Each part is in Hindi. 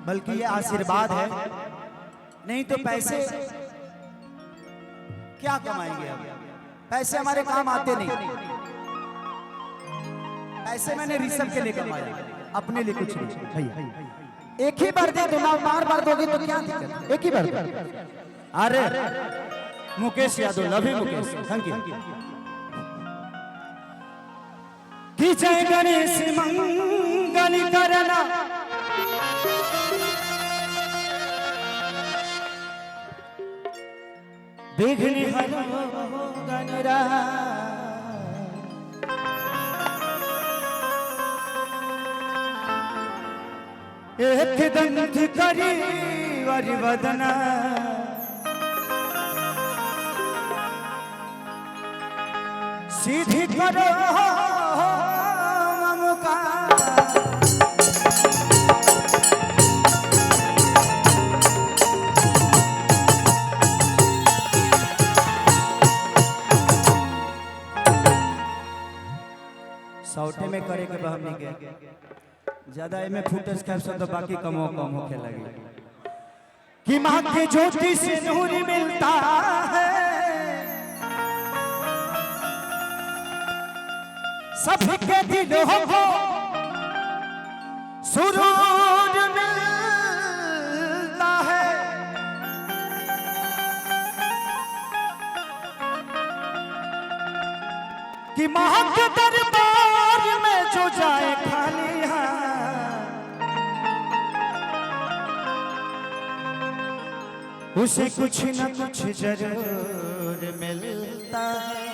बल्कि ये आशीर्वाद है। नहीं तो पैसे क्या कमाएंगे हम? पैसे हमारे काम आते नहीं। पैसे मैंने ऋषभ के लिए कमाया, अपने लिए कुछ नहीं भैया। एक ही बार दे दो ना, बार बार दोगे तो क्या दिक्कत? एक ही बार। अरे Mukesh Yadav, love you Mukesh, thank you. कि जय गणेश मंगल करना, विघ्न हरो गणराज। एक दंत करी वरवदना, सीधी करो सौटे में करे के बहम नहीं के ज्यादा में फुटेज कैप्शन तो बाकी कम होके लगे कि माँ के ज्योति से नूर मिलता है, सबके दिलों को सुरूर मिलता है। कि माँ के दरबार में जो जाए खाली हाथ, उसे कुछ न कुछ जरूर मिलता है।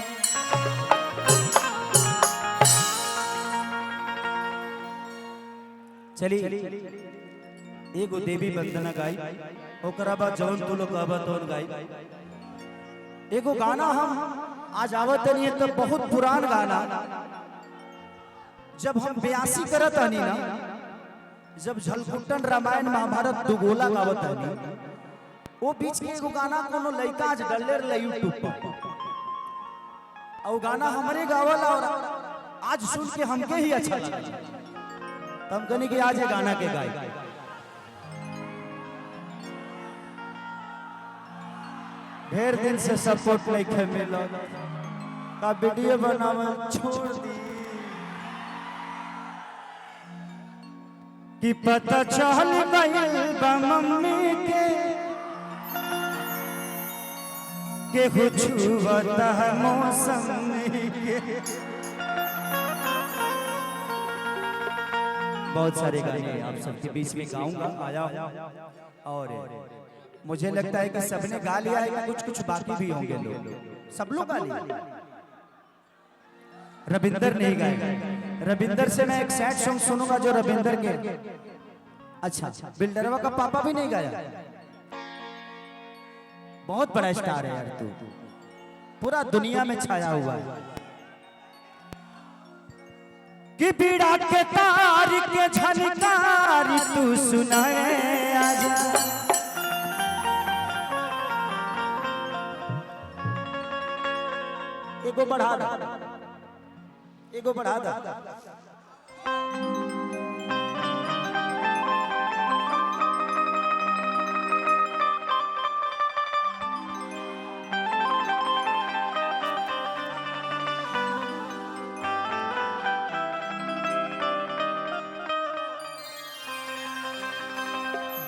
चलिए एगो देवी वंदना गाई, ओकरा बाद जौन तू लोग कहबा तौन गाई। एगो गाना हम आज आवत नहीं है तो बहुत पुरान गाना, जब हम 82 करत हनी ना, जब झलकुट्टन रामायण महाभारत दुगोला गावत हनी, वो बीच के एगो गाना कोनो लइका आज डलले रहे यूट्यूब पर, और गाना हमरे गावला और आज सुन के हमके ही अच्छा लगा। हम कहनी कि आज ये गाना के गाई। ढेर दिन से सपोर्ट नहीं मिला, का वीडियो बनावे छोड़ दी कि पता चल गइल बा मम्मी के छुअता है मौसम के। बहुत सारे गाने आप सबके बीच में गाऊंगा आया और मुझे लगता है कि सबने गा लिया है कि कुछ कुछ बाकी भी होंगे लोग, सब लोग गा लिया। रविंदर नहीं गाए, रविंदर से मैं एक सैड सॉन्ग सुनूंगा जो रविंदर के। अच्छा बिल्डरवा का पापा भी नहीं गाया, बहुत बड़ा स्टार है यार तू, पूरा दुनिया में छाया हुआ है। कि बीड़ा के तार के झनकार तू सुनाए आजा, एगो बढ़ा दा, एगो बढ़ा दा।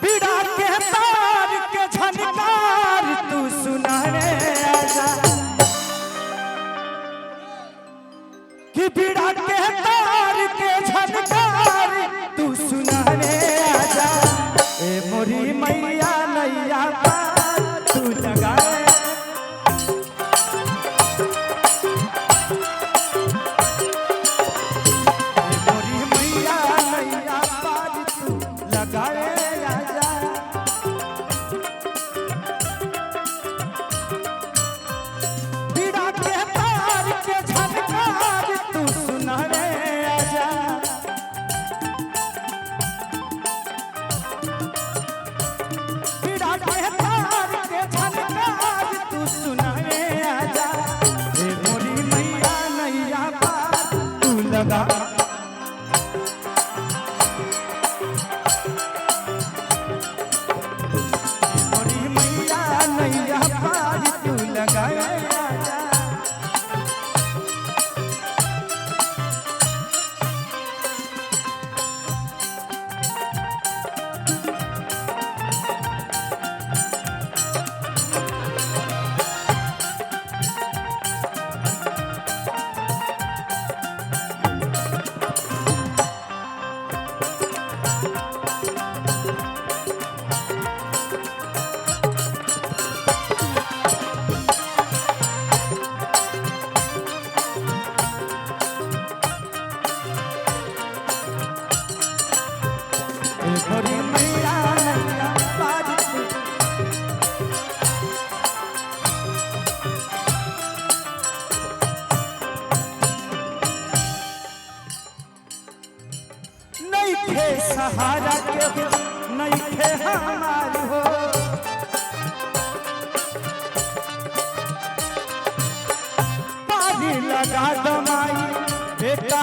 बीड़ा के तार के झनकार तू सुनाए आजा, कि बीड़ा के तार के झनकार तू सुनाए आजा। ए मोरी मैया नैया पार तू लगाए, ए मोरी मैया नैया पार तू लगाए आजा।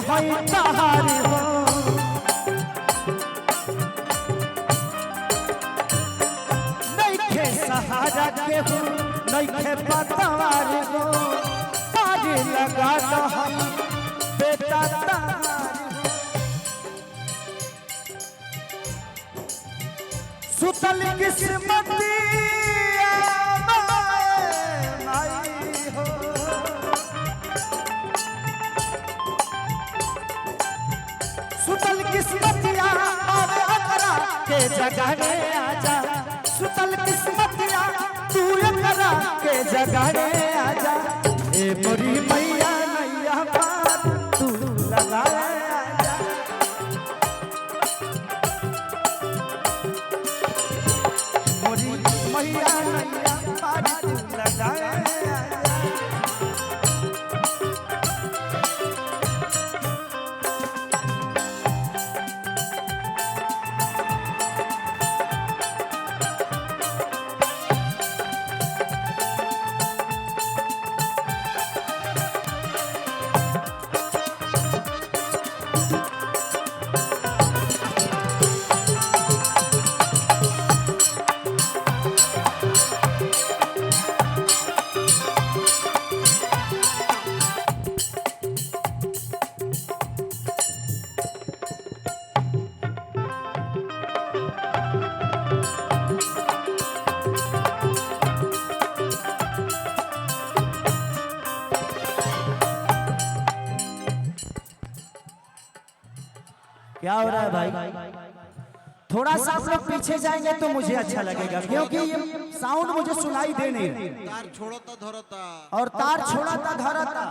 होई तहारी हो नइखे सहारा के हो नइखे पतवारी हो तारी लगा दो हम बेटा तहारी हो सुतल किस्मती सुतल किस्मतिया आवे अकरा के जगाने आजा सुतल किस्मतिया तू अकरा के जगाने आजा ए मोरी मैया नैया पार तू लगाए आजा मोरी मैया नैया पार तू लगाए आजा क्या हो रहा है भाई? थोड़ा सा आप लोग पीछे जाएंगे तो मुझे अच्छा लगेगा क्योंकि ये साउंड मुझे सुनाई दे नहीं रही। तार छोड़ता धरता और तार छोड़ता धरता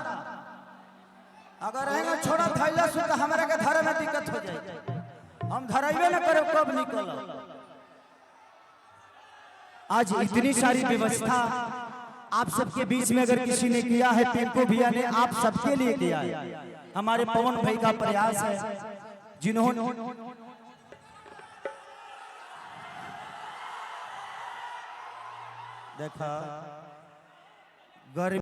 अगर रहेगा छोड़ा थैला से तो हमारे के धरे में दिक्कत हो जाएगी। हम धरेबे न करे कब निकल। आज इतनी सारी व्यवस्था आप सबके बीच में अगर किसी ने किया है टेम्पो भैया ने आप सबके लिए किया है। हमारे पवन भाई का प्रयास है जिन्होंने देखा गर्मी